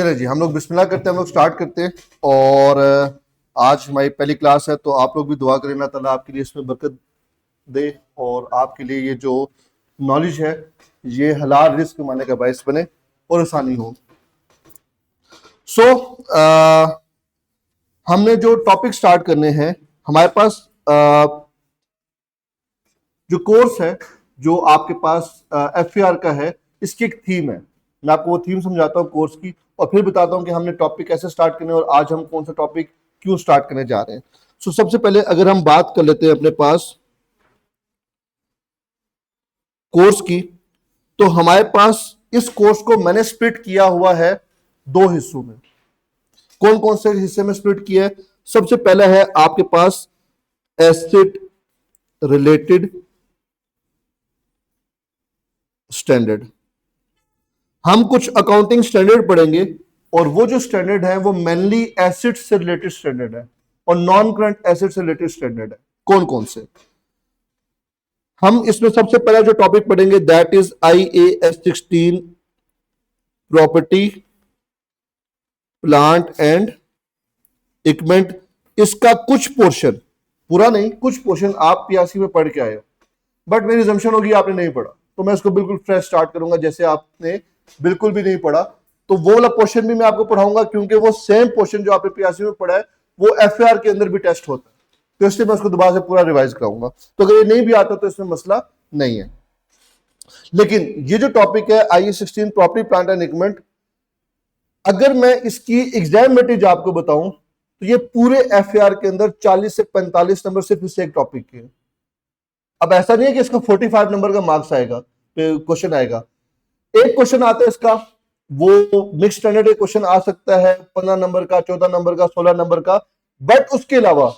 चले जी, हम लोग बिस्मिल्लाह करते हैं, हम लोग स्टार्ट करते हैं। और आज हमारी पहली क्लास है, तो आप लोग भी दुआ करें, अल्लाह ताला आपके लिए इसमें बरकत दे और आपके लिए ये जो नॉलेज है ये हलाल रिस्क कमाने का बायस बने और आसानी हो। सो हमने जो टॉपिक स्टार्ट करने हैं, हमारे पास जो कोर्स है जो आपके पास FAR का है, इसकी एक थीम है। मैं आपको वो थीम समझाता हूँ कोर्स की और फिर बताता हूँ कि हमने टॉपिक कैसे स्टार्ट करने और आज हम कौन सा टॉपिक क्यों स्टार्ट करने जा रहे हैं। सो सबसे पहले अगर हम बात कर लेते हैं अपने पास कोर्स की, तो हमारे पास इस कोर्स को मैंने स्प्लिट किया हुआ है दो हिस्सों में। कौन कौन से हिस्से में स्प्लिट किया है? सबसे पहला है आपके पास एसेट रिलेटेड स्टैंडर्ड। हम कुछ अकाउंटिंग स्टैंडर्ड पढ़ेंगे और वो जो स्टैंडर्ड है वो मेनली एसेट से रिलेटेड स्टैंडर्ड है और नॉन करंट एसेट से रिलेटेड स्टैंडर्ड है। कौन कौन से? हम इसमें सबसे पहला जो टॉपिक पढ़ेंगे that is IAS 16 property plant and equipment. इसका कुछ पोर्शन, पूरा नहीं, कुछ पोर्शन आप PRC में पढ़ के आए हो, बट मेरी assumption होगी आपने नहीं पढ़ा, तो मैं इसको बिल्कुल फ्रेश स्टार्ट करूंगा जैसे आपने बिल्कुल भी नहीं पढ़ा। तो वो वाला पोर्शन भी मैं आपको पढ़ाऊंगा क्योंकि वो सेम पोर्शन जो आपने PRC में पढ़ा है वो FAR के अंदर भी टेस्ट होता है, तो इसलिए मैं उसको दोबारा से पूरा रिवाइज कराऊंगा। तो अगर ये नहीं भी आता तो इसमें मसला नहीं है। लेकिन ये जो टॉपिक है IAS 16 property plant and equipment, अगर मैं इसकी एग्जाम वेटेज आपको बताऊं तो ये पूरे FAR के अंदर 40 से 45 नंबर सिर्फ इस एक टॉपिक के। अब ऐसा नहीं है कि इसका 45 नंबर का मार्क्स आएगा, क्वेश्चन आएगा। एक क्वेश्चन आता है इसका, वो मिक्स स्टैंडर्ड एक क्वेश्चन आ सकता है 15 नंबर का, 14 नंबर का, 16 नंबर का, बट उसके अलावा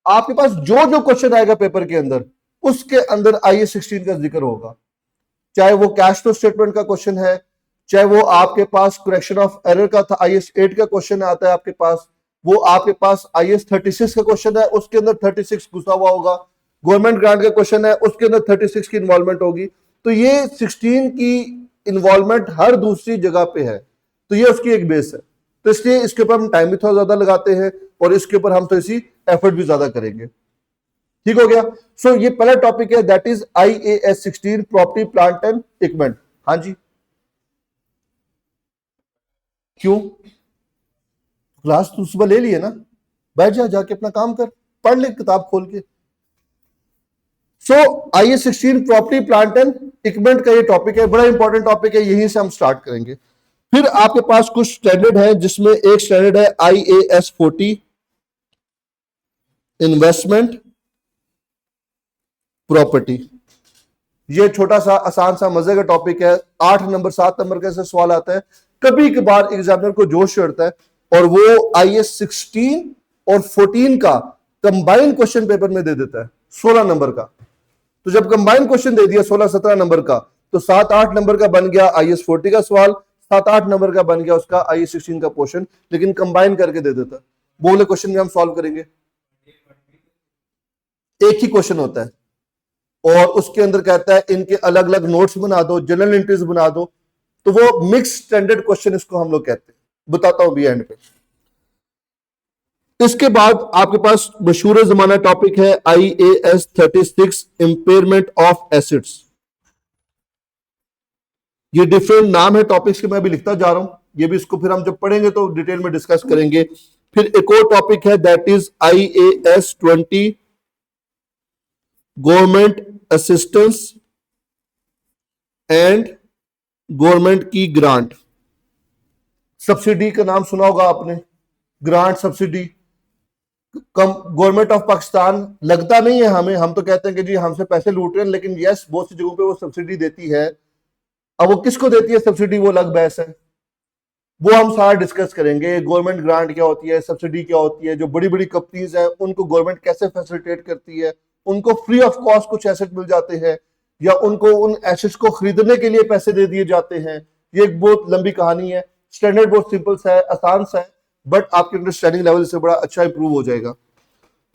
आपके पास जो जो क्वेश्चन आएगा पेपर के अंदर उसके अंदर IAS 16 का जिक्र होगा। चाहे वो कैश फ्लो स्टेटमेंट का क्वेश्चन है, चाहे वो आपके पास करेक्शन ऑफ एरर का था IAS 8 का क्वेश्चन आता है आपके पास, वो आपके पास IAS 36 का क्वेश्चन है, उसके अंदर 36 घुसा हुआ होगा। गवर्नमेंट ग्रांट का क्वेश्चन है, उसके अंदर 36 की इन्वॉल्वमेंट होगी। तो ये 16 की इन्वॉल्वमेंट हर दूसरी जगह पे है, तो ये उसकी एक बेस है। तो इसलिए इसके ऊपर हम टाइम भी थोड़ा ज्यादा लगाते हैं और इसके ऊपर हम तो इसी एफर्ट भी ज्यादा करेंगे। ठीक हो गया? सो ये पहला टॉपिक है that is IAS 16 property plant and equipment. हाँ जी, क्यों? क्लास तो सुबह ले लिए ना, बैठ जा, जाके अपना काम कर, पढ़ ले किताब खोल के। सो IAS 16 property plant and equipment का ये टॉपिक है, बड़ा इंपॉर्टेंट टॉपिक है, यहीं से हम स्टार्ट करेंगे। फिर आपके पास कुछ स्टैंडर्ड है जिसमें एक स्टैंडर्ड है IAS 40 इन्वेस्टमेंट प्रॉपर्टी। ये छोटा सा आसान सा मजे का टॉपिक है, 8 नंबर 7 नंबर का सवाल आता है, कभी कभार एग्जामिनर को जोश चढ़ता है और वो IAS 16 और 14 का कंबाइन क्वेश्चन पेपर में दे देता है 16 नंबर का। तो जब कंबाइन क्वेश्चन दे दिया 16-17 नंबर का, तो 7-8 नंबर का बन गया IAS 40 का सवाल, 7-8 नंबर का बन गया उसका IAS 16 का पोर्शन, लेकिन कंबाइन करके दे देता है। वो वाले क्वेश्चन में हम सॉल्व करेंगे, एक ही क्वेश्चन होता है और उसके अंदर कहता है इनके अलग अलग नोट्स बना दो, जनरल एंट्रीज बना दो, तो वो मिक्स स्टैंडर्ड क्वेश्चन इसको हम लोग कहते हैं। बताता हूं भी एंड पे। इसके बाद आपके पास मशहूर जमाना टॉपिक है IAS 36 इंपेयरमेंट ऑफ एसेट्स। ये डिफरेंट नाम है टॉपिक्स के, मैं भी लिखता जा रहा हूं, ये भी इसको फिर हम जब पढ़ेंगे तो डिटेल में डिस्कस करेंगे। फिर एक और टॉपिक है that is IAS 20 government assistance and government की ग्रांट। सब्सिडी का नाम सुना होगा आपने, grant subsidy. Government of Pakistan लगता नहीं है हमें, हम तो कहते हैं कि जी हमसे पैसे लूट रहे हैं, लेकिन यस बहुत सी जगहों पे वो सब्सिडी देती है। अब वो किसको देती है सब्सिडी, वो अलग बहस है, वो हम सारा डिस्कस करेंगे। गवर्नमेंट ग्रांट क्या होती है, सब्सिडी क्या होती है, जो बड़ी बड़ी कंपनीज हैं उनको गवर्नमेंट कैसे फैसिलिटेट करती है, उनको फ्री ऑफ कॉस्ट कुछ एसेट मिल जाते हैं या उनको उन एसेट्स को खरीदने के लिए पैसे दे दिए जाते हैं। ये एक बहुत लंबी कहानी है। स्टैंडर्ड बहुत सिंपल सा है, आसान सा है, बट आपके अंडरस्टैंडिंग लेवल से बड़ा अच्छा इंप्रूव हो जाएगा।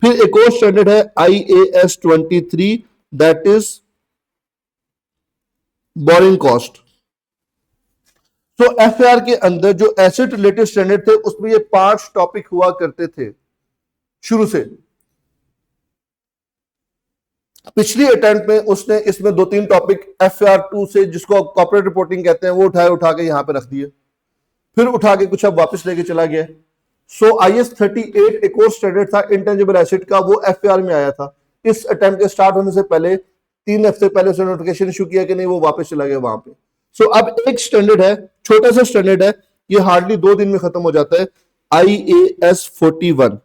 फिर एक और स्टैंडर्ड है IAS 23 that is borrowing cost. तो एफएआर के अंदर जो एसेट रिलेटेड स्टैंडर्ड थे उसमें ये 5 टॉपिक हुआ करते थे शुरू से। पिछली अटेम्प्ट में उसने इसमें 2-3 टॉपिक एफआर2 से, जिसको कॉर्पोरेट रिपोर्टिंग कहते हैं, वो उठा के यहां पे रख दिए, फिर उठा के कुछ अब वापस लेके चला गया। सो IS 38 एक और स्टैंडर्ड था इंटेंजिबल एसेट का, वो एफआर में आया था। इस अटेम्प्ट के स्टार्ट होने से पहले 3 हफ्ते पहले उसने नोटिफिकेशन इशू किया कि नहीं, वो वापस चला गया वहां पे। सो अब एक स्टैंडर्ड है, छोटा सा स्टैंडर्ड है, ये हार्डली 2 दिन में खत्म हो जाता है, IAS 41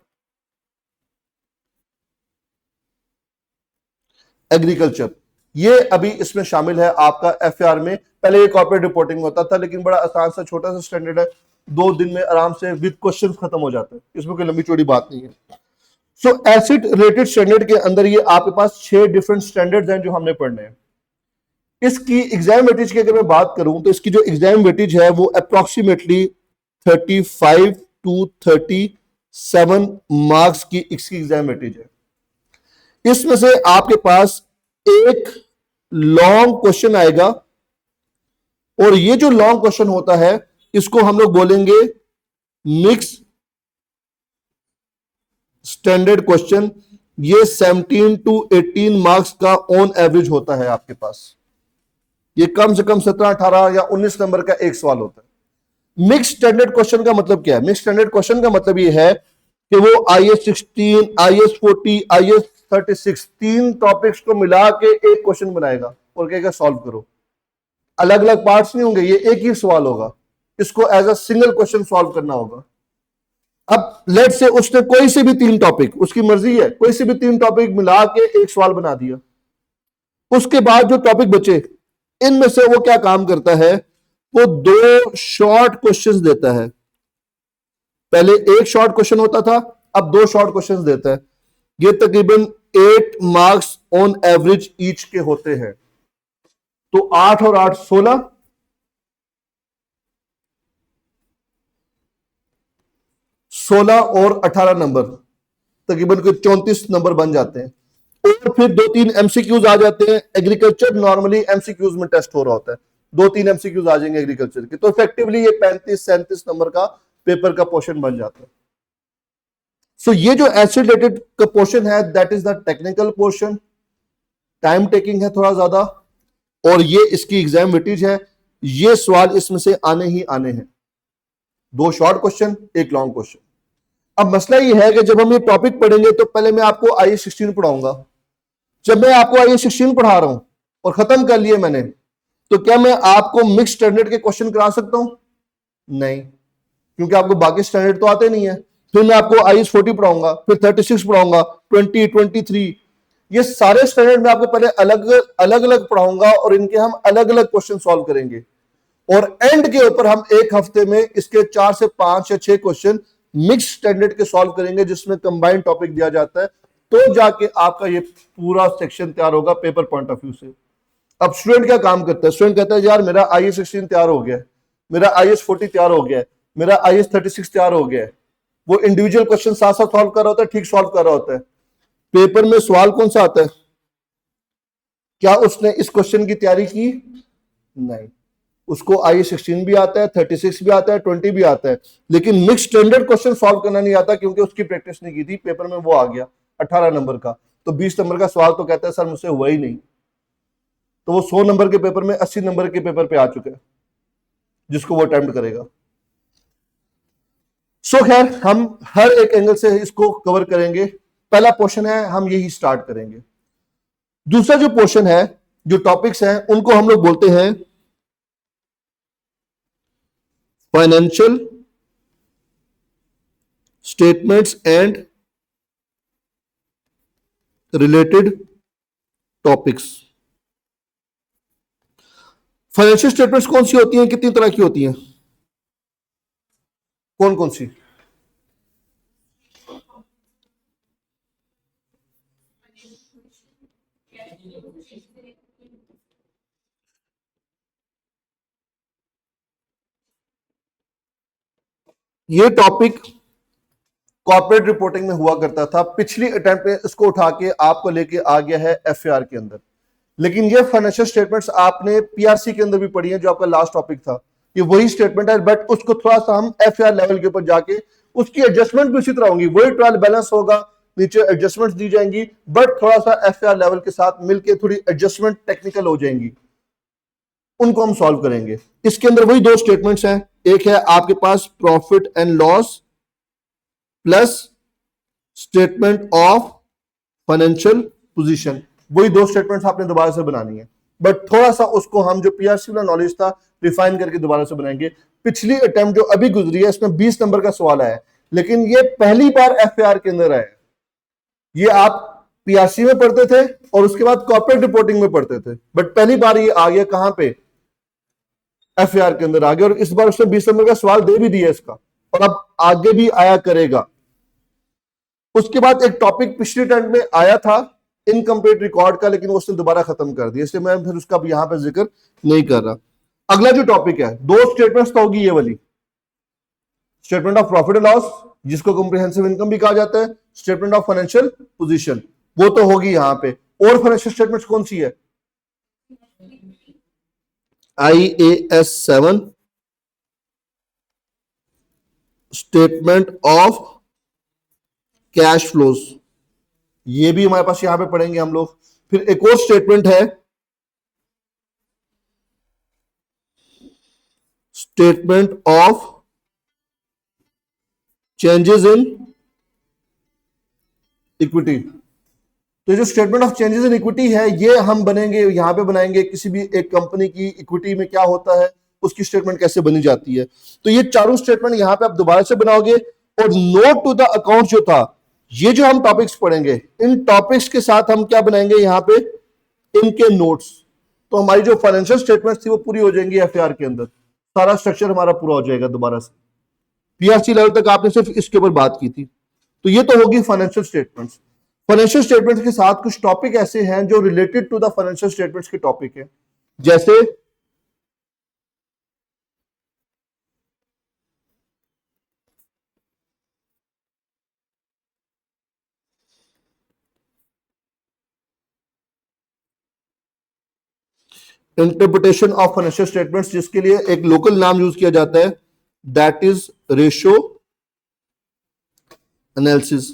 एग्रीकल्चर। ये अभी इसमें शामिल है आपका एफआर में। पहले ये कॉर्पोरेट रिपोर्टिंग होता था, लेकिन बड़ा आसान सा छोटा सा स्टैंडर्ड है, 2 दिन में आराम से विद क्वेश्चंस खत्म हो जाता है, इसमें कोई लंबी चौड़ी बात नहीं है। सो एसिड रिलेटेड स्टैंडर्ड के अंदर ये आपके पास 6 डिफरेंट स्टैंडर्ड्स हैं जो हमने पढ़ने हैं। इसकी एग्जाम वेटेज की अगर मैं बात करूं तो इसकी जो एग्जाम वेटेज है वो अप्रोक्सीमेटली 35 to 37 मार्क्स की इसकी एग्जाम वेटेज है। इसमें से आपके पास एक लॉन्ग क्वेश्चन आएगा, और ये जो लॉन्ग क्वेश्चन होता है इसको हम लोग बोलेंगे मिक्स स्टैंडर्ड क्वेश्चन। ये 17 to 18 मार्क्स का ऑन एवरेज होता है आपके पास। ये कम से कम 17, 18 या 19 नंबर का एक सवाल होता है। मिक्स स्टैंडर्ड क्वेश्चन का मतलब क्या है? मिक्स स्टैंडर्ड क्वेश्चन का मतलब ये है कि वो IS 16, IS 40, IS 36 3 टॉपिक्स को मिला के एक क्वेश्चन बनाएगा और कहेगा सॉल्व करो। अलग अलग पार्ट्स नहीं होंगे, ये एक ही सवाल होगा, इसको as a single question solve करना होगा। अब लेट से उसने कोई से भी 3 टॉपिक, उसकी मर्जी है, कोई से भी 3 टॉपिक मिला के एक सवाल बना दिया। उसके बाद जो टॉपिक बचे, इनमें से वो क्या काम करता है, वो 2 शॉर्ट क्वेश्चंस देता है। पहले एक शॉर्ट क्वेश्चन होता था, अब 2 शॉर्ट क्वेश्चंस देता है। ये तकरीबन 8 मार्क्स ऑन एवरेज ईच के होते हैं। तो 8 और 8 16, 16 और 18 नंबर, तकरीबन कोई 34 नंबर बन जाते हैं। और फिर 2-3 MCQs आ जाते हैं। एग्रीकल्चर नॉर्मली MCQs में टेस्ट हो रहा होता है, 2-3 MCQs आ जाएंगे एग्रीकल्चर के, तो इफेक्टिवली ये 35-37 नंबर का पेपर का पोर्शन बन जाता है। सो ये जो एसिड रिलेटेड का पोर्शन है, that is the technical portion, time taking है थोड़ा ज्यादा, और ये इसकी एग्जाम वेटेज है। ये सवाल इसमें से आने ही आने हैं, 2 शॉर्ट क्वेश्चन, एक लॉन्ग क्वेश्चन। अब मसला ये है कि जब हम ये टॉपिक पढ़ेंगे तो पहले मैं आपको IS 16 पढ़ाऊंगा। जब मैं आपको IS 16 पढ़ा रहा हूं और खत्म कर लिए मैंने, तो क्या मैं आपको मिक्स स्टैंडर्ड के क्वेश्चन करा सकता हूं? नहीं, क्योंकि आपको बाकी स्टैंडर्ड तो आते नहीं है। फिर मैं आपको IS 40 पढ़ाऊंगा, फिर 36 पढ़ाऊंगा, 20, 23, ये सारे स्टैंडर्ड में आपको पहले अलग अलग पढ़ाऊंगा और इनके हम अलग अलग क्वेश्चन सॉल्व करेंगे। और एंड के ऊपर हम एक हफ्ते में इसके 4 से 5 या 6 क्वेश्चन मिक्स स्टैंडर्ड के सॉल्व करेंगे, जिसमें कंबाइंड टॉपिक दिया जाता है। तो जाके आपका ये पूरा सेक्शन तैयार होगा पेपर पॉइंट ऑफ व्यू से। अब स्टूडेंट क्या काम करता है? स्टूडेंट कहता है यार मेरा IS 16 तैयार हो गया, मेरा IS 40 तैयार हो गया, मेरा IS 36 तैयार हो गया है। वो इंडिविजुअल क्वेश्चन साथ साथ सॉल्व कर रहा होता है, ठीक सॉल्व कर रहा होता है। पेपर में सवाल कौन सा आता है? क्या उसने इस क्वेश्चन की तैयारी की? नहीं, उसको IS 16 भी आता है, 36 भी आता है, 20 भी आता है, लेकिन मिक्स स्टैंडर्ड क्वेश्चन सॉल्व करना नहीं आता, क्योंकि उसकी प्रैक्टिस नहीं की थी। पेपर में वो आ गया 18 नंबर का, तो 20 नंबर का सवाल तो कहता है सर मुझसे हुआ ही नहीं। तो वो 100 नंबर के पेपर में 80 नंबर के पेपर पे आ चुका है, जिसको वो अटेम्प्ट करेगा। सो खैर, हम हर एक एंगल से इसको कवर करेंगे। पहला पोर्शन है, हम यही स्टार्ट करेंगे। दूसरा जो पोर्शन है, जो टॉपिक्स हैं, उनको हम लोग बोलते हैं financial statements and related topics. Financial statements कौन सी होती हैं, कितनी तरह की होती हैं? कौन कौन सी? ये टॉपिक कॉर्पोरेट रिपोर्टिंग में हुआ करता था। पिछली अटेम्प्ट में इसको उठा के आपको लेके आ गया है एफआर के अंदर। लेकिन ये फाइनेंशियल स्टेटमेंट्स आपने पीआरसी के अंदर भी पढ़ी है, जो आपका लास्ट टॉपिक था। ये वही स्टेटमेंट है, बट उसको थोड़ा सा हम एफआर लेवल के ऊपर जाके उसकी एडजस्टमेंट भी उसी तरह होंगी, वही ट्रायल बैलेंस होगा, नीचे एडजस्टमेंट दी जाएंगी, बट थोड़ा सा एफआर लेवल के साथ मिलके थोड़ी एडजस्टमेंट टेक्निकल हो जाएंगी, उनको हम सॉल्व करेंगे। इसके अंदर वही दो स्टेटमेंट्स हैं, एक है आपके पास profit and loss plus statement of financial position, वही दो स्टेटमेंट्स आपने दोबारा से बनानी है, बट थोड़ा सा उसको हम जो पीआरसी वाला नॉलेज था रिफाइन करके दोबारा से बनाएंगे। पिछली अटेम्प्ट जो अभी गुजरी है इसमें 20 नंबर का सवाल आया है, लेकिन ये पहली बार एफआर के अंदर आया। ये आप पीआरसी में पढ़ते थे और उसके बाद कॉर्पोरेट रिपोर्टिंग में पढ़ते थे, बट पहली बार ये आ गया कहां पे, एफआर के अंदर आ गया, और इस बार उसने 20 नंबर का सवाल दे भी दिया इसका, और अब आगे भी आया करेगा। उसके बाद एक टॉपिक पिछले अटेम्प्ट में आया था इनकम्प्लीट रिकॉर्ड का, लेकिन उसने दोबारा खत्म कर दिया, इसलिए मैं फिर उसका यहां पे जिक्र नहीं कर रहा। अगला जो टॉपिक है, दो स्टेटमेंट्स तो होगी, ये वाली statement of profit and loss जिसको कॉम्प्रिहेंसिव इनकम भी कहा जाता है, स्टेटमेंट ऑफ फाइनेंशियल पोजीशन वो तो होगी यहां पे। और फाइनेंशियल स्टेटमेंट कौन सी है, IAS 7 statement of cash flows, ये भी हमारे पास यहां पे पढ़ेंगे हम लोग। फिर एक और स्टेटमेंट है statement of changes in equity. तो जो statement of changes in equity है ये हम बनेंगे यहां पे बनाएंगे, किसी भी एक कंपनी की इक्विटी में क्या होता है उसकी स्टेटमेंट कैसे बनी जाती है। तो ये चारों स्टेटमेंट यहां पे आप दोबारा से बनाओगे। और नोट टू द अकाउंट जो था, ये जो हम टॉपिक्स पढ़ेंगे इन टॉपिक्स के साथ हम क्या बनाएंगे यहां पे, इनके नोट्स। तो हमारी जो फाइनेंशियल स्टेटमेंट्स थी वो पूरी हो जाएंगी एफआर के अंदर, सारा स्ट्रक्चर हमारा पूरा हो जाएगा दोबारा से। पीआरसी लेवल तक आपने सिर्फ इसके ऊपर बात की थी। तो ये तो होगी फाइनेंशियल स्टेटमेंट्स। फाइनेंशियल स्टेटमेंट्स के साथ कुछ टॉपिक ऐसे हैं जो related to the financial statements के टॉपिक है, जैसे इंटरप्रिटेशन ऑफ फाइनेंशियल स्टेटमेंट्स, जिसके लिए एक लोकल नाम यूज किया जाता है, दैट इज रेशियो एनालिसिस।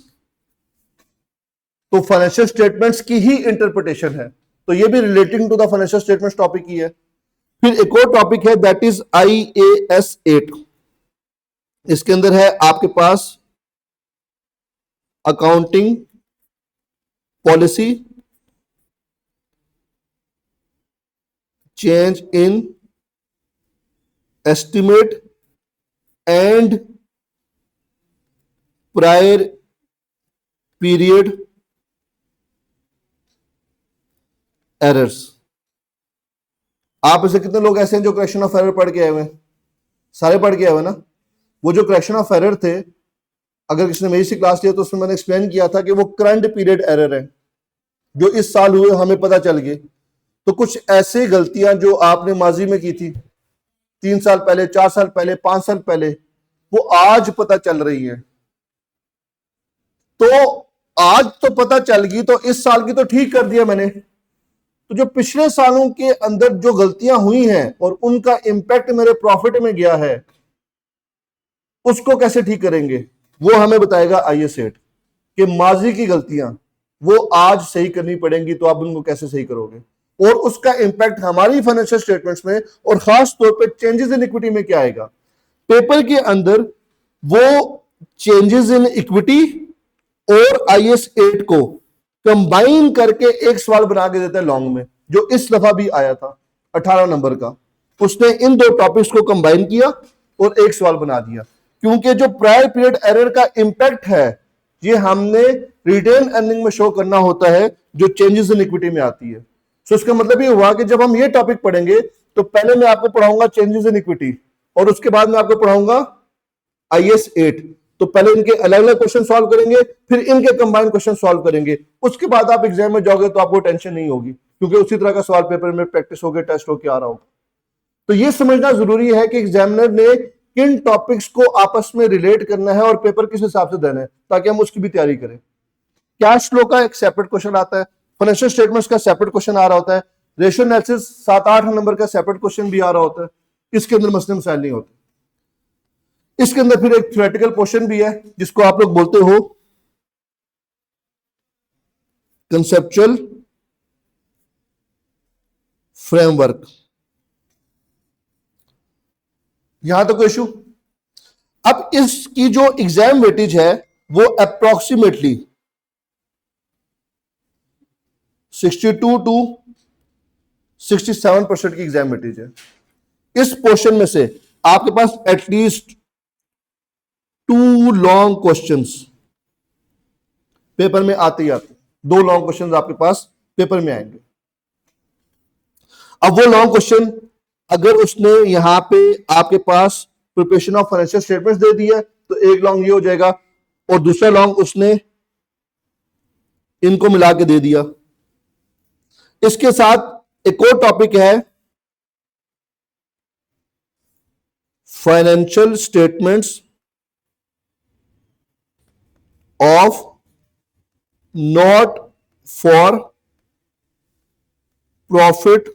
तो फाइनेंशियल स्टेटमेंट्स की ही इंटरप्रिटेशन है, तो ये भी relating to the financial statements topic ही है। फिर एक और टॉपिक है दैट इज IAS 8, इसके अंदर है आपके पास accounting policy, change in estimate and prior period errors. आप इसे कितने लोग ऐसे हैं जो करेक्शन ऑफ एरर पढ़ के आए हुए हैं, सारे पढ़ के आए हुए ना। वो जो करेक्शन ऑफ एरर थे, अगर किसी ने मेरी से क्लास लिया तो उसमें मैंने एक्सप्लेन किया था कि वो करंट पीरियड एरर है जो इस साल हुए हमें पता चल गए। तो कुछ ऐसे गलतियां जो आपने माजी में की थी 3 साल पहले, 4 साल पहले, 5 साल पहले, वो आज पता चल रही है। तो आज तो पता चल गई तो इस साल की तो ठीक कर दिया मैंने, तो जो पिछले सालों के अंदर जो गलतियां हुई हैं और उनका इंपैक्ट मेरे प्रॉफिट में गया है उसको कैसे ठीक करेंगे, वो हमें बताएगा IAS 8 कि माजी की गलतियां वो आज सही करनी पड़ेंगी, तो आप उनको कैसे सही करोगे और उसका इंपैक्ट हमारी फाइनेंशियल स्टेटमेंट्स में और खास तौर पे चेंजेस इन इक्विटी में क्या आएगा। पेपर के अंदर वो चेंजेस इन इक्विटी और IAS 8 को कंबाइन करके एक सवाल बना के देता है लॉन्ग में, जो इस दफा भी आया था 18 नंबर का। उसने इन दो टॉपिक्स को कंबाइन किया और एक सवाल बना दिया, क्योंकि जो प्रायर पीरियड एरर का इंपैक्ट है ये हमने रिटेन अर्निंग में शो करना होता है जो चेंजेस इन इक्विटी में आती है। सो इसका मतलब ये हुआ कि जब हम ये टॉपिक पढ़ेंगे तो पहले मैं आपको पढ़ाऊंगा चेंजेस इन इक्विटी और उसके बाद मैं आपको पढ़ाऊंगा IAS 8। तो पहले इनके अलग अलग क्वेश्चन सॉल्व करेंगे, फिर इनके कंबाइंड क्वेश्चन सॉल्व करेंगे। उसके बाद आप एग्जाम में जाओगे तो आपको टेंशन नहीं होगी, क्योंकि उसी तरह का सवाल पेपर में प्रैक्टिस होकर टेस्ट होकर आ रहा होगा। तो ये समझना जरूरी है कि एग्जामिनर ने किन टॉपिक्स को आपस में रिलेट करना है और पेपर किस हिसाब से देना है, ताकि हम उसकी भी तैयारी करें। कैश फ्लो का एक सेपरेट क्वेश्चन आता है, फाइनेंशियल स्टेटमेंट्स का सेपरेट क्वेश्चन आ रहा होता है, रेशियो एनालिसिस 7-8 नंबर का सेपरेट क्वेश्चन भी आ रहा होता है। इसके अंदर मसले मसाइल नहीं होते। इसके अंदर फिर एक थ्योरेटिकल पोर्शन भी है जिसको आप लोग बोलते हो कंसेप्चुअल फ्रेमवर्क। यहां तक कोई इशू? अब इसकी जो एग्जाम वेटेज है वो अप्रोक्सीमेटली 62 टू 67% की एग्जाम वेटेज है। इस पोर्शन में से आपके पास एटलीस्ट 2 लॉन्ग क्वेश्चंस पेपर में आते ही आते, 2 लॉन्ग क्वेश्चंस आपके पास पेपर में आएंगे। अब वो लॉन्ग क्वेश्चन अगर उसने यहां पे आपके पास प्रिपरेशन ऑफ फाइनेंशियल स्टेटमेंट्स दे दिया तो एक लॉन्ग ये हो जाएगा, और दूसरा लॉन्ग उसने इनको मिला के दे दिया। इसके साथ एक और टॉपिक है financial statements of not for profit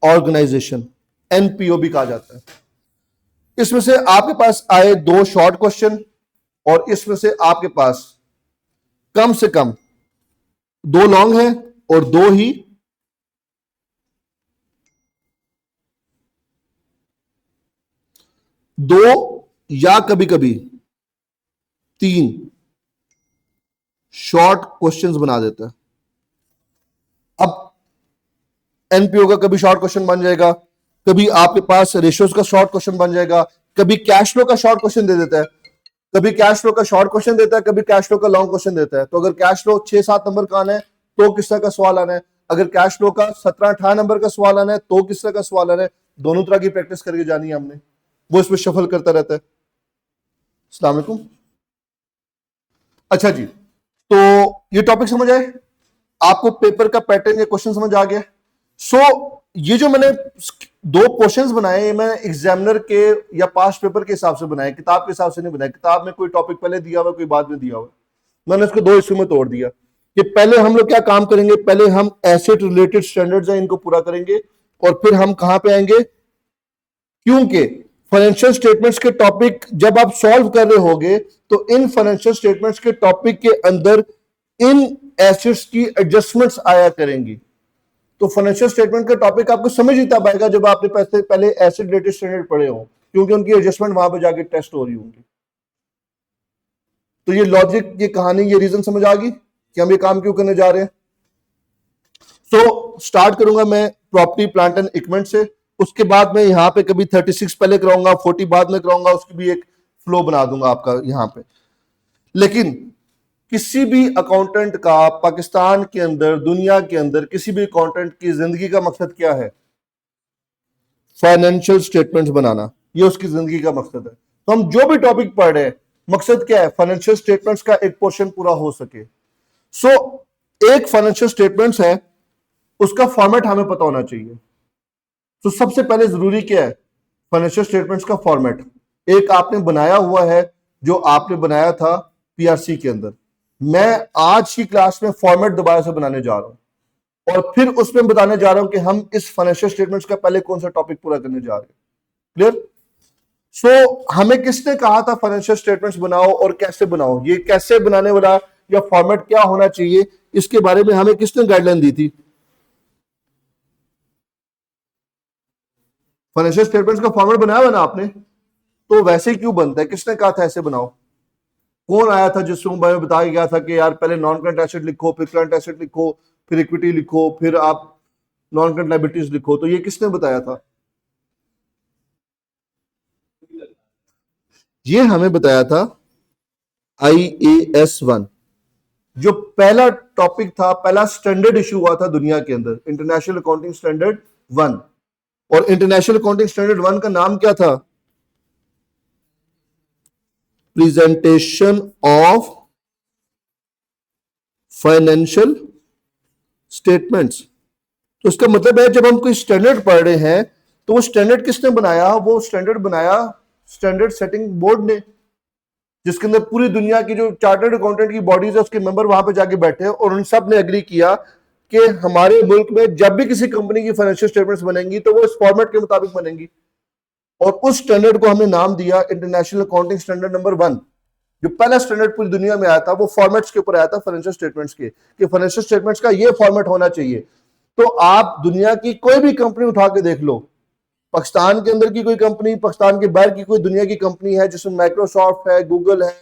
organisation, NPO भी कहा जाता है। इसमें से आपके पास आए 2 शॉर्ट क्वेश्चन और इसमें से आपके पास कम से कम 2 लॉन्ग है और 2 ही या कभी कभी 3 शॉर्ट क्वेश्चंस बना देता है। अब एनपीओ का कभी शॉर्ट क्वेश्चन बन जाएगा, कभी आपके पास रेशियोज का शॉर्ट क्वेश्चन बन जाएगा, कभी कैश फ्लो का शॉर्ट क्वेश्चन दे देता है, कभी कैश फ्लो का शॉर्ट क्वेश्चन देता है, कभी कैश फ्लो का लॉन्ग क्वेश्चन देता है। तो अगर कैश फ्लो 6-7 नंबर का आना है तो किस तरह का सवाल आना है, अगर कैश फ्लो का 17-18 नंबर का सवाल आना है तो किस तरह का सवाल आना है। दोनों तरह की प्रैक्टिस करके जानी है हमने, वो इसमें शफल करता रहता है। अस्सलाम वालेकुम। अच्छा जी, तो ये टॉपिक समझ आए आपको, पेपर का पैटर्न या क्वेश्चन समझ आ गया। ये जो मैंने 2 पोर्शंस बनाए मैं एग्जामिनर के या पास्ट पेपर के हिसाब से बनाए, किताब के हिसाब से नहीं बनाए। किताब में कोई टॉपिक पहले दिया हुआ, कोई बाद में दिया हुआ। मैंने इसको 2 हिस्सों में तोड़ दिया कि पहले हम लोग क्या काम करेंगे, पहले हम एसेट रिलेटेड स्टैंडर्ड्स हैं इनको पूरा करेंगे, और फिर हम कहां पे आएंगे, क्योंकि फाइनेंशियल स्टेटमेंट्स के टॉपिक जब आप सॉल्व कर रहे होगे तो इन फाइनेंशियल स्टेटमेंट्स के टॉपिक के अंदर इन एसेट्स की एडजस्टमेंट्स आया करेंगी। तो फाइनेंशियल स्टेटमेंट का टॉपिक आपको समझ ही तब आएगा जब आपने पहले एसेट रिलेटेड स्टैंडर्ड पढ़े हो, क्योंकि उनकी एडजस्टमेंट वहां पे जाके टेस्ट हो रही होंगी। तो ये लॉजिक, ये कहानी, ये रीजन समझ आ गई कि हम ये काम क्यों करने जा रहे हैं। स्टार्ट करूंगा मैं प्रॉपर्टी प्लांट एंड इक्विपमेंट से, उसके बाद मैं यहां पे कभी 36 पहले कराऊंगा, 40 बाद में कराऊंगा, उसकी भी एक फ्लो बना दूंगा आपका यहां पे। लेकिन किसी भी अकाउंटेंट का पाकिस्तान के अंदर, दुनिया के अंदर किसी भी अकाउंटेंट की जिंदगी का मकसद क्या है? फाइनेंशियल स्टेटमेंट्स बनाना, ये उसकी जिंदगी का मकसद है। तो हम जो भी टॉपिक पढ़ रहे हैं, मकसद क्या है? फाइनेंशियल स्टेटमेंट्स का एक पोर्शन पूरा हो सके। एक फाइनेंशियल स्टेटमेंट्स है, उसका फॉर्मेट हमें पता होना चाहिए। तो सबसे पहले जरूरी क्या है? फाइनेंशियल स्टेटमेंट्स का फॉर्मेट एक आपने बनाया हुआ है, जो आपने बनाया था पीआरसी के अंदर। मैं आज की क्लास में फॉर्मेट दोबारा से बनाने जा रहा हूं और फिर उसमें बताने जा रहा हूं कि हम इस फाइनेंशियल स्टेटमेंट्स का पहले कौन सा टॉपिक पूरा करने जा रहे हैं। क्लियर? हमें किसने कहा था फाइनेंशियल स्टेटमेंट्स बनाओ और कैसे बनाओ? ये कैसे बनाने वाला या फॉर्मेट क्या होना चाहिए, इसके बारे में हमें किसने गाइडलाइन दी थी? फाइनेंशियल स्टेटमेंट्स का फॉर्मेट बनाया हुआ ना आपने, तो वैसे ही क्यों बनता है? किसने कहा था ऐसे बनाओ? कौन आया था जिसको मैं बताया गया था कि यार पहले नॉन करंट एसेट लिखो, फिर करंट एसेट लिखो, फिर इक्विटी लिखो, फिर आप नॉन करंट लायबिलिटीज लिखो? तो ये किसने बताया था? ये हमें बताया था IAS 1, जो पहला टॉपिक था, पहला स्टैंडर्ड इशू हुआ था दुनिया के अंदर, इंटरनेशनल अकाउंटिंग स्टैंडर्ड 1। और इंटरनेशनल अकाउंटिंग स्टैंडर्ड 1 का नाम क्या था? Presentation of financial statements. तो इसका मतलब है जब हम कोई स्टैंडर्ड पढ़ रहे हैं तो वो स्टैंडर्ड किसने बनाया? वो स्टैंडर्ड बनाया स्टैंडर्ड सेटिंग बोर्ड ने, जिसके अंदर पूरी दुनिया की जो चार्टर्ड अकाउंटेंट की बॉडीज है उसके मेंबर वहां पे जाके बैठे और उन सब ने एग्री किया कि हमारे मुल्क में जब भी किसी कंपनी की फाइनेंशियल स्टेटमेंट्स बनेंगी तो वो इस फॉर्मेट के मुताबिक बनेंगी, और उस स्टैंडर्ड को हमने नाम दिया इंटरनेशनल अकाउंटिंग स्टैंडर्ड नंबर 1। जो पहला स्टैंडर्ड पूरी दुनिया में आया था वो फॉर्मेट्स के ऊपर आया था, फाइनेंशियल स्टेटमेंट्स के, कि फाइनेंशियल स्टेटमेंट्स का ये फॉर्मेट होना चाहिए। तो आप दुनिया की कोई भी कंपनी उठा के देख लो, पाकिस्तान के अंदर की कोई कंपनी, पाकिस्तान के बाहर की कोई दुनिया की कंपनी है जिसमें माइक्रोसॉफ्ट है, गूगल है,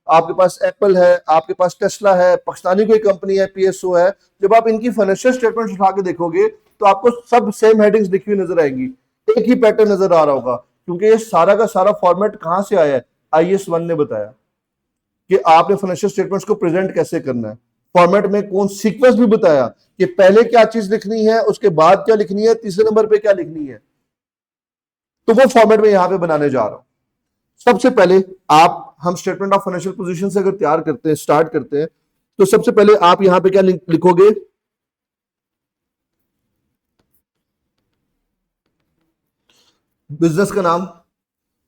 आपके पास एप्पल है, आपके पास टेस्ला है, पाकिस्तानी कोई कंपनी है, पीएसओ है, जब आप इनकी फाइनेंशियल स्टेटमेंट्स उठा के देखोगे तो आपको सब सेम हेडिंग्स लिखी हुई नजर आएंगी, एक ही पैटर्न नजर आ रहा होगा, क्योंकि ये सारा का सारा फॉर्मेट कहां से आया है, IAS 1 ने बताया कि आपने फाइनेंशियल स्टेटमेंट्स को प्रेजेंट कैसे करना है। फॉर्मेट में कौन सीक्वेंस भी बताया कि पहले क्या चीज लिखनी है, उसके बाद क्या लिखनी है, तीसरे नंबर पे क्या लिखनी है। तो वो फॉर्मेट में यहां पे बनाने जा रहा हूं। सबसे पहले हम स्टेटमेंट ऑफ फाइनेंशियल पोजीशन से अगर तैयार करते हैं, स्टार्ट करते हैं, तो सबसे पहले आप यहां पे क्या लिखोगे, बिजनेस का नाम।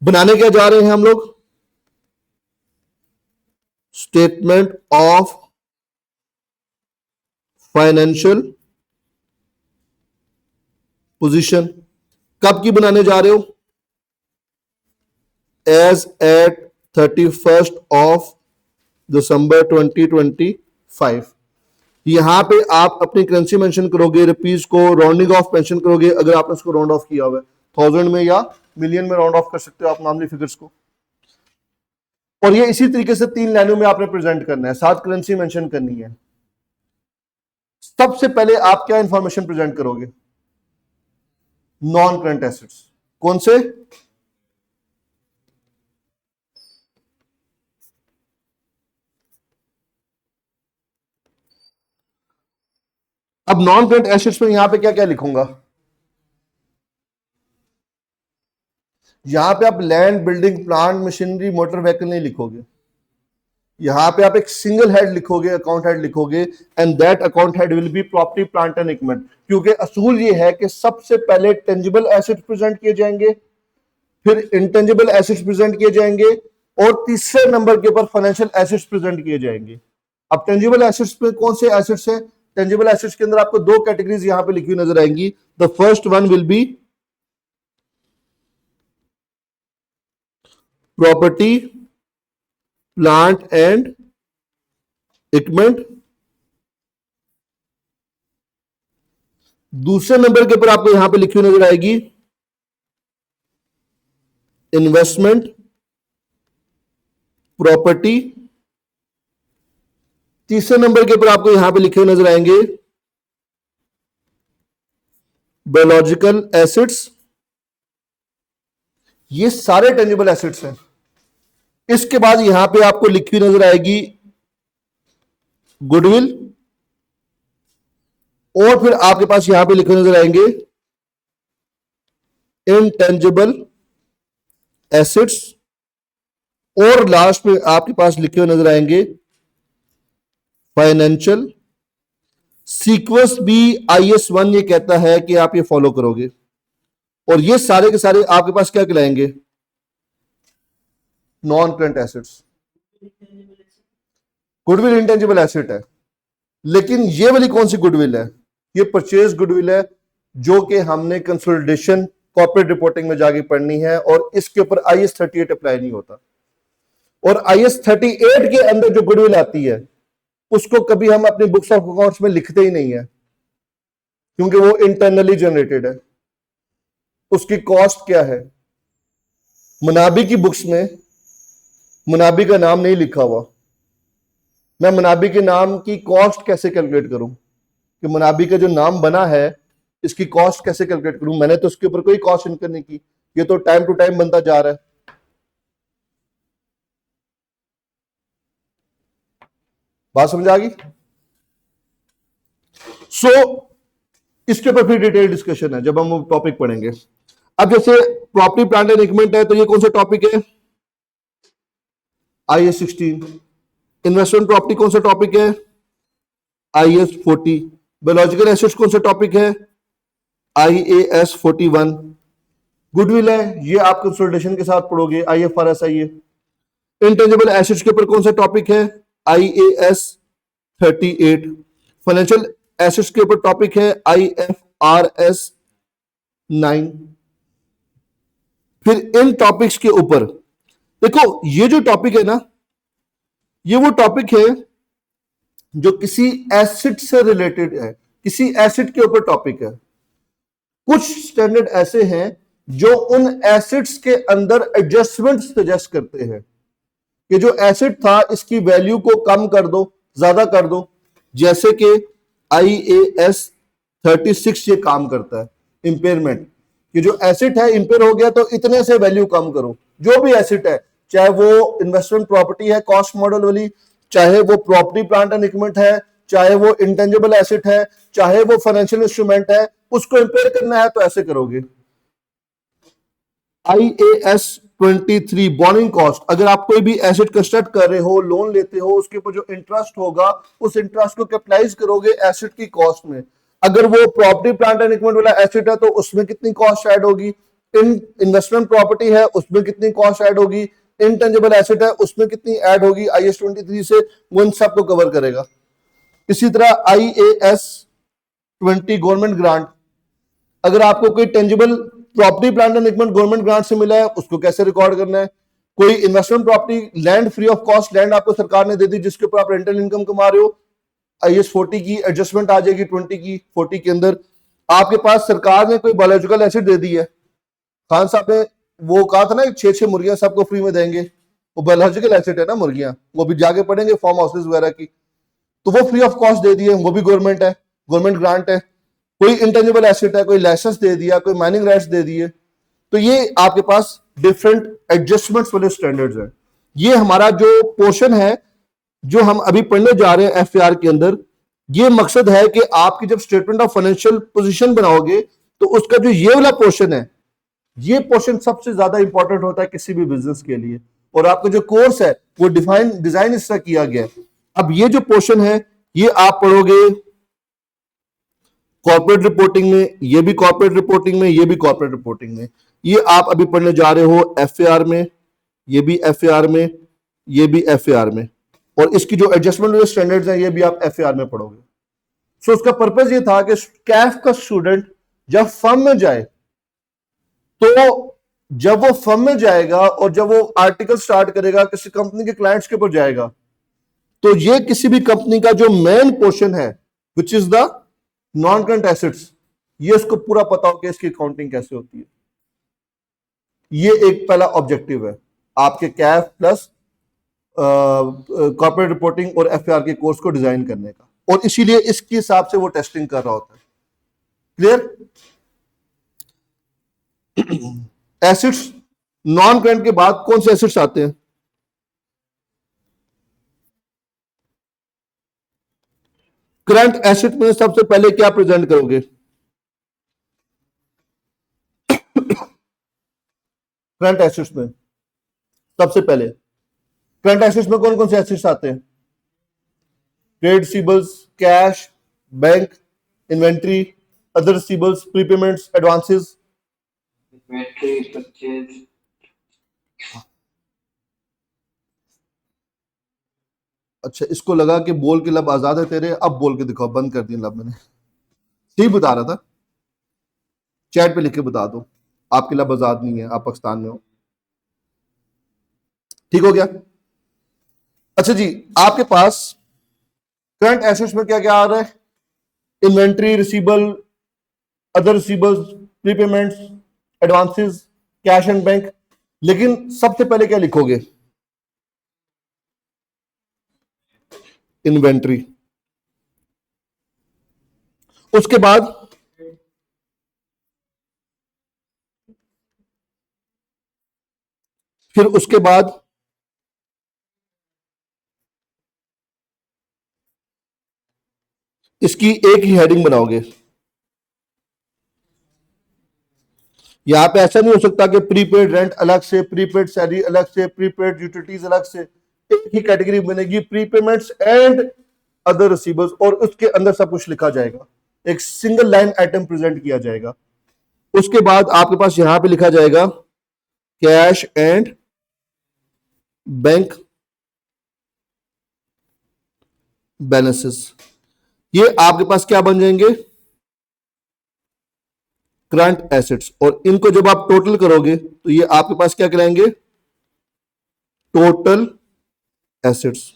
बनाने क्या जा रहे हैं हम लोग, स्टेटमेंट ऑफ फाइनेंशियल पोजीशन। कब की बनाने जा रहे हो, एज एट 31 ऑफ दिसंबर 2025। यहां पे आप अपनी करेंसी मेंशन करोगे, रुपीज को राउंडिंग ऑफ मेंशन करोगे, अगर आपने उसको राउंड ऑफ किया हुआ है 1000 में या मिलियन में राउंड ऑफ कर सकते हो आप नॉर्मली फिगर्स को। और ये इसी तरीके से 3 लाइनों में आपने प्रेजेंट करना है, 7 करेंसी मेंशन करनी है। सबसे पहले आप क्या इंफॉर्मेशन प्रेजेंट करोगे, नॉन करंट एसेट्स। कौन से, अब नॉन करंट एसेट्स में यहां पे क्या क्या लिखूंगा, यहां पे आप land, building, plant, machinery, motor vehicle नहीं लिखोगे। यहां पे आप एक सिंगल हेड लिखोगे, अकाउंट हेड लिखोगे, and that account head will be property, plant and equipment. क्योंकि असूल ये है कि सबसे पहले टेंजिबल एसेट्स प्रेजेंट किए जाएंगे, फिर इंटेंजिबल एसेट्स प्रेजेंट किए जाएंगे, और तीसरे नंबर के ऊपर फाइनेंशियल एसेट्स प्रेजेंट किए जाएंगे। अब टेंजिबल एसेट्स में कौन से एसेट्स हैं, टेंजिबल एसेट्स के अंदर आपको 2 कैटेगरीज यहां पे लिखी हुई नजर आएंगी। The first one will be property, plant and equipment. दूसरे नंबर के ऊपर आपको यहां पे लिखी हुई नजर आएगी इन्वेस्टमेंट, प्रॉपर्टी। तीसरे नंबर के ऊपर आपको यहां पे लिखे हुए नजर आएंगे बायोलॉजिकल एसिड्स। ये सारे टेंजिबल एसिड्स हैं। इसके बाद यहां पे आपको लिखी हुई नजर आएगी गुडविल, और फिर आपके पास यहां पे लिखे नजर आएंगे इनटेंजिबल एसिड्स, और लास्ट में आपके पास लिखे हुए नजर आएंगे फाइनेंशियल। सीक्वेंस भी IAS 1 ये कहता है कि आप ये फॉलो करोगे, और ये सारे के सारे आपके पास क्या कहलाएंगे, non current assets. Goodwill intangible asset है, लेकिन ये वाली कौन सी गुडविल है, ये परचेज गुडविल है, जो कि हमने कंसोलिडेशन कॉर्पोरेट रिपोर्टिंग में जाके पढ़नी है, और इसके ऊपर IAS 38 अप्लाई नहीं होता। और IAS 38 के अंदर जो गुडविल आती है उसको कभी हम अपनी बुक्स ऑफ अकाउंट्स में लिखते ही नहीं है, क्योंकि वो इंटरनली जनरेटेड है। उसकी कॉस्ट क्या है, मुनाबी की बुक्स में मुनाबी का नाम नहीं लिखा हुआ। मैं मुनाबी के नाम की कॉस्ट कैसे कैलकुलेट करूं, कि मुनाबी का जो नाम बना है इसकी कॉस्ट कैसे कैलकुलेट करूं, मैंने तो उसके ऊपर कोई कॉस्ट इनकर नहीं की, ये तो टाइम टू टाइम बनता जा रहा है। बात समझ आ गई। सो इसके ऊपर फिर डिटेल डिस्कशन है जब हम वो टॉपिक पढ़ेंगे। अब जैसे प्रॉपर्टी, प्लांट एंड इक्विपमेंट है, तो ये कौन सा टॉपिक है, IAS 16। इन्वेस्टमेंट प्रॉपर्टी कौन सा टॉपिक है, IAS 40। बायोलॉजिकल एसेट्स कौन सा टॉपिक है, IAS 41। गुडविल है, ये आप कंसोलिडेशन के साथ पढ़ोगे, IFRS है ये। इंटेंजिबल एसेट्स के ऊपर कौन सा टॉपिक है, IAS 38। फाइनेंशियल एसेट्स के ऊपर टॉपिक है IFRS 9। फिर इन टॉपिक्स के ऊपर देखो, ये जो टॉपिक है ना, ये वो टॉपिक है जो किसी एसिड से रिलेटेड है, किसी एसिड के ऊपर टॉपिक है। कुछ स्टैंडर्ड ऐसे हैं जो उन एसिड्स के अंदर एडजस्टमेंट सजेस्ट करते हैं कि जो एसिड था इसकी वैल्यू को कम कर दो, ज्यादा कर दो। जैसे कि IAS 36 ये काम करता है, इंपेयरमेंट, कि जो एसिड है इंपेयर हो गया तो इतने से वैल्यू कम करो। जो भी एसिड है, चाहे वो इन्वेस्टमेंट प्रॉपर्टी है कॉस्ट मॉडल वाली, चाहे वो प्रॉपर्टी प्लांट एंड इक्विपमेंट है, चाहे वो इंटेंजिबल एसेट है, चाहे वो फाइनेंशियल इंस्ट्रूमेंट है, उसको इंपेयर करना है तो ऐसे करोगे। IAS 23 बॉर्निंग कॉस्ट, अगर आप कोई भी एसेट कंस्ट्रक्ट कर रहे हो, लोन लेते हो, उसके ऊपर जो इंटरेस्ट होगा उस इंटरेस्ट को कैपिटलाइज करोगे एसेट की कॉस्ट में। अगर वो प्रॉपर्टी प्लांट एंड इक्विपमेंट वाला एसेट है तो उसमें कितनी कॉस्ट ऐड होगी, इन्वेस्टमेंट प्रॉपर्टी है उसमें कितनी कॉस्ट ऐड होगी, इनटेंजिबल एसेट है उसमें कितनी ऐड होगी। IAS 23 से वो इन सबको कवर करेगा। इसी तरह IAS 20 गवर्नमेंट ग्रांट, अगर आपको कोई tangible property plant and equipment government grant से मिला है उसको कैसे रिकॉर्ड करना है। कोई investment property, land free of cost land आपको सरकार ने दे दी जिसके ऊपर आप रेंटल इनकम कमा रहे हो, IAS 40 की एडजस्टमेंट आ जाएगी 20 की 40 के अंदर। आपके पास सरकार ने कोई बायोलॉजिकल एसिड दे दी है, खान साहब ने वो कहा था ना 6 मुर्गियां सबको फ्री में देंगे, वो बायोलॉजिकल एसिड है ना मुर्गियां, वो भी जाके पढ़ेंगे फार्म हाउसेज वगैरह की, तो वो फ्री ऑफ कॉस्ट दे दिए, वो भी गवर्नमेंट है, गवर्नमेंट ग्रांट है। कोई इंटेंजिबल एसेट है, कोई लाइसेंस दे दिया, कोई माइनिंग राइट्स दे दिए, तो ये आपके पास डिफरेंट एडजस्टमेंट्स वाले स्टैंडर्ड्स हैं। ये हमारा जो पोर्शन है जो हम अभी पढ़ने जा रहे हैं FAR के अंदर, ये मकसद है कि आपकी जब स्टेटमेंट ऑफ फाइनेंशियल पोजीशन बनाओगे तो उसका जो ये वाला पोर्शन है, ये पोर्शन सबसे ज्यादा इंपॉर्टेंट होता है किसी भी बिजनेस के लिए। और आपका जो कोर्स है वो डिजाइन इस तरह किया गया है। अब ये जो पोर्शन है ये आप पढ़ोगे कॉर्पोरेट रिपोर्टिंग में, ये भी कॉर्पोरेट रिपोर्टिंग में, ये भी कॉर्पोरेट रिपोर्टिंग में। ये आप अभी पढ़ने जा रहे हो FAR में, ये भी FAR में, ये भी FAR में, और इसकी जो एडजस्टमेंट स्टैंडर्ड्स हैं ये भी आप FAR में पढ़ोगे। सो उसका पर्पस ये था कि कैफ का स्टूडेंट जब फर्म में जाए, तो जब वो फर्म में जाएगा और जब वो आर्टिकल स्टार्ट करेगा, किसी कंपनी के क्लाइंट्स के ऊपर जाएगा, तो ये किसी भी कंपनी का जो मेन पोर्शन है which is the non current assets, ये उसको पूरा पता हो कि इसकी अकाउंटिंग कैसे होती है। ये एक पहला ऑब्जेक्टिव है आपके कैफ प्लस कॉर्पोरेट रिपोर्टिंग और FAR के कोर्स को डिजाइन करने का, और इसीलिए इसके हिसाब से वो टेस्टिंग कर रहा होता है। क्लियर? एसिड्स, नॉन करंट के बाद कौन से एसिड्स आते हैं? करंट एसेट में सबसे पहले क्या प्रेजेंट करोगे? करंट एसेट्स में सबसे पहले, करंट एसेट्स में कौन कौन से एसेट्स आते हैं? Trade receivables, cash, bank, inventory, other receivables, prepayments, advances. Inventory, purchase. अच्छा, इसको लगा कि बोल के लब आजाद है तेरे, अब बोल के दिखाओ, बंद कर दिए लब मैंने। ठीक बता रहा था, चैट पे लिख के बता दो आपके लब आजाद नहीं है, आप पाकिस्तान में हो। ठीक हो गया? अच्छा जी, आपके पास करंट एसेट्स में क्या क्या आ रहा है? Inventory, receivable, other receivables, prepayments, advances, cash and bank. लेकिन सबसे पहले क्या लिखोगे? इन्वेंट्री। उसके बाद फिर उसके बाद इसकी एक ही हेडिंग बनाओगे। यहां पे ऐसा नहीं हो सकता कि प्रीपेड रेंट अलग से, प्रीपेड सैलरी अलग से, प्रीपेड यूटिलिटीज अलग से। एक ही कैटेगरी बनेगी, प्रीपेमेंट्स एंड अदर रिसीवेबल्स, और उसके अंदर सब कुछ लिखा जाएगा, एक सिंगल लाइन आइटम प्रेजेंट किया जाएगा। उसके बाद आपके पास यहां पे लिखा जाएगा कैश एंड बैंक बैलेंसेस। ये आपके पास क्या बन जाएंगे? Current assets. और इनको जब आप टोटल करोगे तो ये आपके पास क्या कराएंगे? Total assets.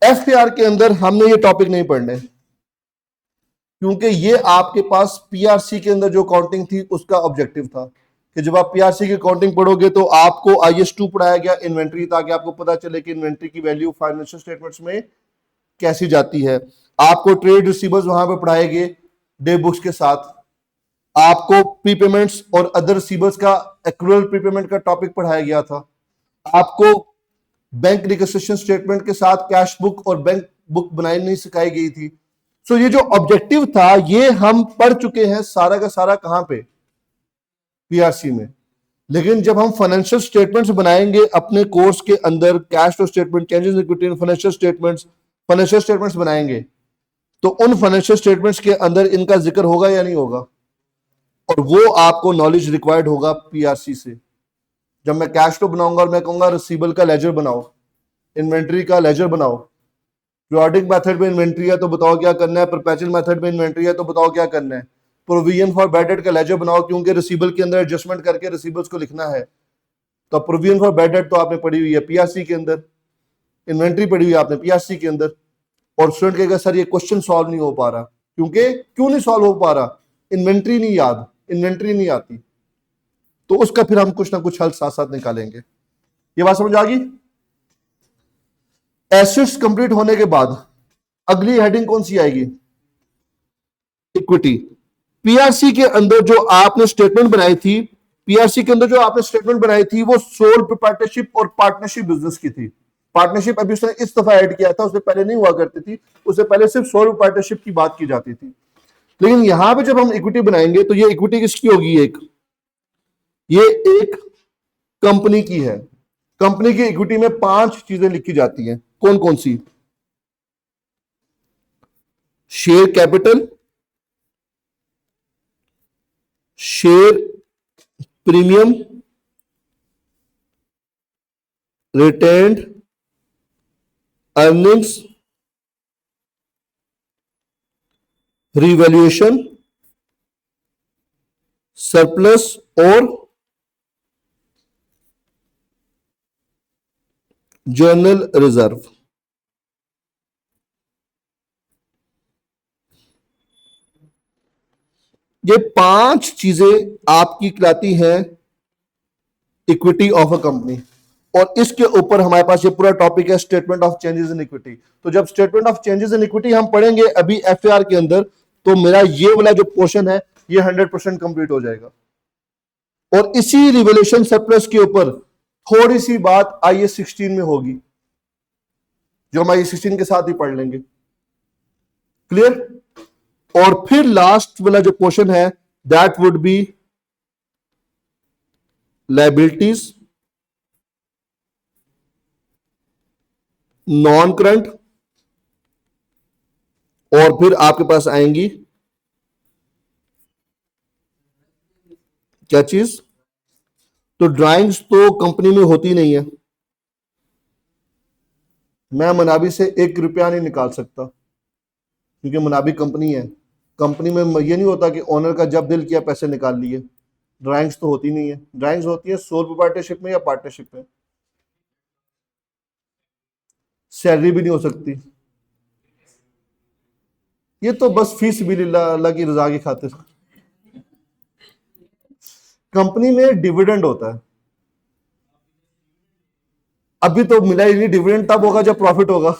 एफआर के अंदर हमने ये टॉपिक नहीं पढ़ने, क्योंकि ये आपके पास पीआरसी के अंदर जो काउंटिंग थी उसका ऑब्जेक्टिव था कि जब आप पीआरसी की काउंटिंग पढ़ोगे तो आपको IS2 पढ़ाया गया इन्वेंट्री, ताकि आपको पता चले कि इन्वेंट्री की वैल्यू फाइनेंशियल स्टेटमेंट्स में कैसी जाती है। आपको ट्रेड रिसीवर्स वहां पे पढ़ाए गए डे बुक्स के साथ। आपको प्रीपेमेंट्स और अदर रिसीवर्स का एक्रूअल प्रीपेमेंट का टॉपिक पढ़ाया गया था। आपको बैंक रिकंस्ट्रक्शन स्टेटमेंट के साथ कैश बुक और बैंक बुक बनाई नहीं सिखाई गई थी। सो ये जो ऑब्जेक्टिव था ये हम पढ़ चुके हैं सारा का सारा कहां पे? पीआरसी में। लेकिन जब हम फाइनेंशियल स्टेटमेंट्स बनाएंगे अपने कोर्स के अंदर, cash flow statement, changes in equity, financial statements बनाएंगे, तो उन फाइनेंशियल स्टेटमेंट्स के अंदर इनका जिक्र होगा या नहीं होगा? और वो आपको नॉलेज रिक्वायर्ड होगा पीआरसी से। जब मैं कैश फ्लो बनाऊंगा और मैं कहूंगा रिसीवेबल का लेजर बनाओ, इन्वेंट्री का लेजर बनाओ, पीरियोडिक मेथड में इन्वेंट्री है तो बताओ क्या करना है, परपेचुअल मेथड में इन्वेंट्री है तो बताओ क्या करना है, प्रोविजन फॉर बैड डेट का लेजर बनाओ, क्योंकि रिसीवेबल के अंदर एडजस्टमेंट करके रिसीवेबल्स को लिखना है। तो प्रोविजन फॉर बैड डेट तो आपने पढ़ी हुई है पीआरसी के अंदर, इन्वेंट्री पढ़ी हुई है आपने पीआरसी के अंदर। और स्टूडेंट कहेगा सर ये क्वेश्चन सॉल्व नहीं हो पा रहा, क्योंकि क्यों नहीं सॉल्व हो पा रहा? इन्वेंट्री नहीं याद, इन्वेंट्री नहीं आती। तो उसका फिर हम कुछ ना कुछ हल साथ साथ निकालेंगे। ये बात समझ आ गई? एसेट्स कंप्लीट होने के बाद अगली हेडिंग कौन सी आएगी? इक्विटी। पीआरसी के अंदर जो आपने स्टेटमेंट बनाई थी, पीआरसी के अंदर जो आपने स्टेटमेंट बनाई थी वो सोल प्रोप्राइटरशिप और पार्टनरशिप बिजनेस की थी। पार्टनरशिप अभी उसने इस दफा ऐड किया था, उससे पहले नहीं हुआ करती थी, उससे पहले सिर्फ सोल प्रोप्राइटरशिप की बात की जाती थी। लेकिन यहां पे जब हम इक्विटी बनाएंगे तो ये इक्विटी किसकी होगी? ये एक कंपनी की है। कंपनी की इक्विटी में 5 चीजें लिखी जाती हैं। कौन कौन सी? Share capital, share premium, retained earnings, revaluation, surplus और जर्नल रिजर्व। ये 5 चीजें आपकी कहलाती हैं इक्विटी ऑफ अ कंपनी। और इसके ऊपर हमारे पास ये पूरा टॉपिक है statement of changes in equity. तो जब statement of changes in equity हम पढ़ेंगे अभी एफआर के अंदर, तो मेरा ये वाला जो पोर्शन है ये 100% कंप्लीट हो जाएगा। और इसी रिवैल्यूएशन सरप्लस के ऊपर थोड़ी सी बात IAS 16 में होगी, जो हम IAS 16 के साथ ही पढ़ लेंगे। क्लियर? और फिर लास्ट वाला जो पोर्शन है that would be liabilities, non current, और फिर आपके पास आएंगी क्या चीज? तो ड्राइंग्स तो कंपनी में होती नहीं है। मैं मनाबी से 1 रुपया नहीं निकाल सकता, क्योंकि मनाबी कंपनी है। कंपनी में ये नहीं होता कि ओनर का जब दिल किया पैसे निकाल लिए। ड्राइंग्स तो होती नहीं है। ड्राइंग्स होती है सोल प्रोप्राइटरशिप में या पार्टनरशिप में। सैलरी भी नहीं हो सकती। ये तो बस फीस भी अल्लाह की रजा की खातिर। कंपनी में डिविडेंड होता है। अभी तो मिला ही नहीं, डिविडेंड तब होगा जब प्रॉफिट होगा।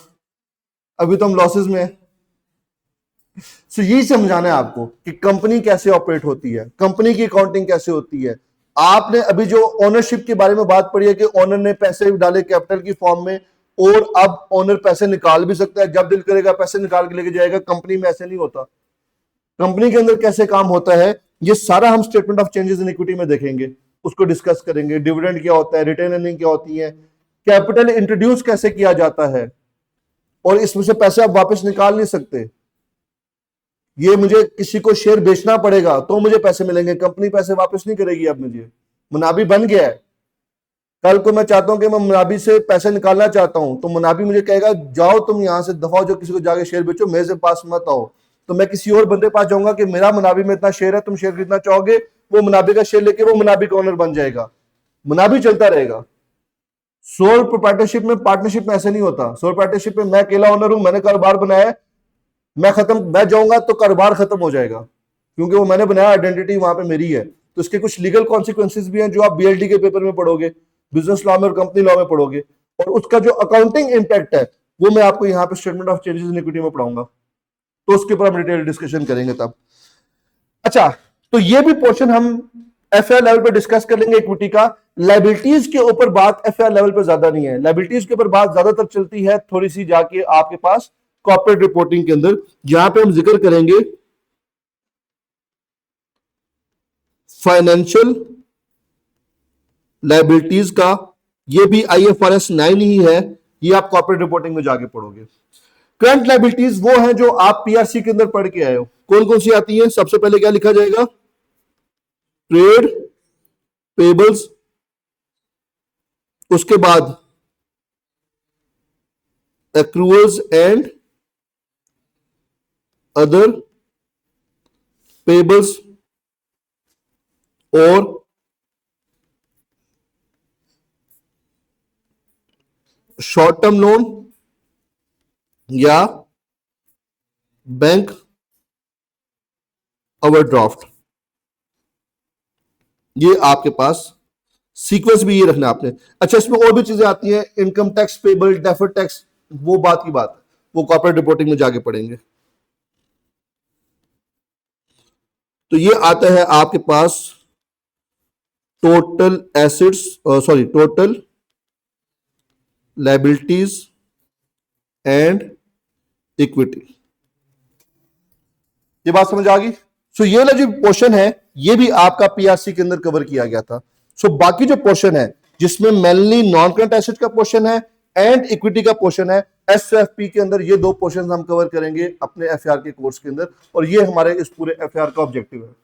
अभी तो हम लॉसेस में है। सो यही समझाना है आपको कि कंपनी कैसे ऑपरेट होती है, कंपनी की अकाउंटिंग कैसे होती है। आपने अभी जो ओनरशिप के बारे में बात पढ़ी है कि ओनर ने पैसे डाले कैपिटल की फॉर्म में, और अब ओनर पैसे निकाल भी सकता है, जब दिल करेगा पैसे निकाल के लेके जाएगा। कंपनी में ऐसे नहीं होता। कंपनी के अंदर कैसे काम होता है ये सारा हम statement of changes in equity में देखेंगे, उसको डिस्कस करेंगे। डिविडेंड क्या होता है, रिटेन अर्निंग क्या होती है, कैपिटल इंट्रोड्यूस कैसे किया जाता है, और इसमें से पैसे आप वापस निकाल नहीं सकते। ये मुझे किसी को शेयर बेचना पड़ेगा तो मुझे पैसे मिलेंगे, कंपनी पैसे वापस नहीं करेगी। अब मुझे मुनाबी बन गया है, कल को मैं चाहता हूं कि मैं मुनाबी से पैसे निकालना चाहता हूं, तो मुनाबी मुझे कहेगा जाओ तुम यहां से दफा हो, जो किसी को जाके शेयर बेचो, मेरे से पास मत आओ। तो मैं किसी और बंदे पास जाऊंगा कि मेरा मुनाबी में इतना शेयर है, तुम शेयर खरीदना चाहोगे, वो मुनाबी का शेयर लेके वो मुनाबी का ओनर बन जाएगा, मुनाबी चलता रहेगा। सोल प्रोप्राइटरशिप में, पार्टनरशिप में ऐसे नहीं होता। सोल प्रोप्राइटरशिप में मैं अकेला ओनर हूं, मैंने कारोबार बनाया है, मैं जाऊंगा तो कारोबार खत्म हो जाएगा, क्योंकि वो मैंने बनाया, आइडेंटिटी वहां पे मेरी है। तो इसके कुछ लीगल कॉन्सिक्वेंसेस भी हैं जो आप बीएलडी के पेपर में पढ़ोगे, बिजनेस लॉ में और कंपनी लॉ में पढ़ोगे, और उसका जो अकाउंटिंग इंपैक्ट है वो मैं आपको यहाँ पे statement of changes in equity में पढ़ाऊंगा, तो उसके ऊपर हम डिटेल डिस्कशन करेंगे तब। अच्छा, तो ये भी पोर्शन हम एफआईआर लेवल पे डिस्कस कर लेंगे इक्विटी का। लायबिलिटीज के ऊपर बात एफआईआर लेवल पे ज्यादा नहीं है, लायबिलिटीज के ऊपर बात ज्यादातर चलती है थोड़ी सी जाके आपके पास कॉर्पोरेट रिपोर्टिंग के अंदर, जहां पे हम जिक्र करेंगे फाइनेंशियल लायबिलिटीज का। ये भी IFRS 9 ही है, ये आप कॉर्पोरेट रिपोर्टिंग में जाके पढ़ोगे। करंट लायबिलिटीज वो हैं जो आप पीआरसी के अंदर पढ़ के आए हो। कौन कौन सी आती हैं? सबसे पहले क्या लिखा जाएगा? ट्रेड पेबल्स, उसके बाद एक्रूअल्स एंड अदर पेबल्स, और शॉर्ट टर्म लोन या बैंक ओवरड्राफ्ट। ये आपके पास सीक्वेंस भी ये रखना आपने। अच्छा, इसमें और भी चीजें आती हैं, income tax payable, deferred tax, वो बात की बात है, वो कॉर्पोरेट रिपोर्टिंग में जाके पढ़ेंगे। तो ये आता है आपके पास total assets, sorry total liabilities and equity. ये बात समझ आ गई? सो ये वाला जो पोर्शन है ये भी आपका पीआरसी के अंदर कवर किया गया था। सो बाकी जो पोर्शन है जिसमें मेनली नॉन करंट एसेट का पोर्शन है एंड इक्विटी का पोर्शन है, एसएफपी के अंदर ये दो पोर्शन हम कवर करेंगे अपने एफआईआर के कोर्स के अंदर, और ये हमारे इस पूरे एफआईआर का ऑब्जेक्टिव है।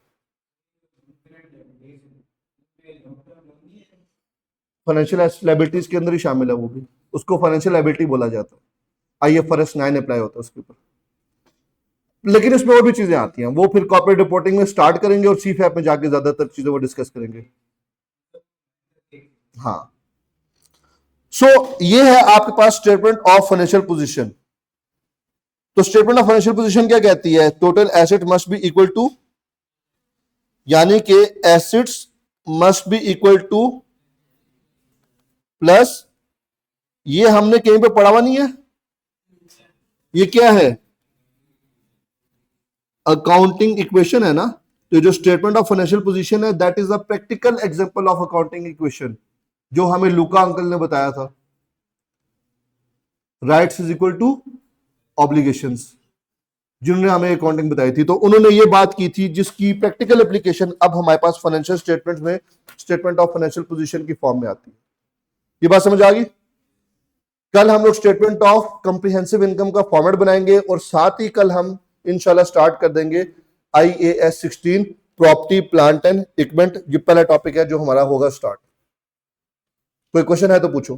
फाइनेंशियल लायबिलिटीज के अंदर ही शामिल है वो भी, उसको फाइनेंशियल लायबिलिटी बोला जाता है, IFRS 9 अप्लाई होता है उसके ऊपर। लेकिन इसमें और भी चीजें आती हैं, वो फिर कॉर्पोरेट रिपोर्टिंग में स्टार्ट करेंगे और सीफैप में जाके ज्यादातर चीजें वो डिस्कस करेंगे। हाँ, सो ये है आपके पास स्टेटमेंट ऑफ फाइनेंशियल पोजीशन। तो स्टेटमेंट ऑफ फाइनेंशियल पोजीशन क्या कहती है? Total asset must be equal to, यानी कि assets must be equal to plus, ये हमने कहीं पे पढ़ा हुआ नहीं है, ये क्या है? अकाउंटिंग इक्वेशन है ना। तो जो स्टेटमेंट ऑफ फाइनेंशियल पोजीशन है that is a practical example of accounting equation, जो हमें लूका अंकल ने बताया था। Rights is equal to obligations, जिन्होंने हमें अकाउंटिंग बताई थी, तो उन्होंने ये बात की थी जिसकी प्रैक्टिकल एप्लीकेशन अब हमारे पास फाइनेंशियल स्टेटमेंट में स्टेटमेंट ऑफ फाइनेंशियल पोजीशन की फॉर्म में आती है। ये बात समझ आ गई? कल हम लोग स्टेटमेंट ऑफ कंप्रिहेंसिव इनकम का फॉर्मेट बनाएंगे, और साथ ही कल हम इंशाल्लाह स्टार्ट कर देंगे IAS 16 property plant and equipment. ये पहला टॉपिक है जो हमारा होगा स्टार्ट। कोई क्वेश्चन है तो पूछो।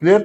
क्लियर?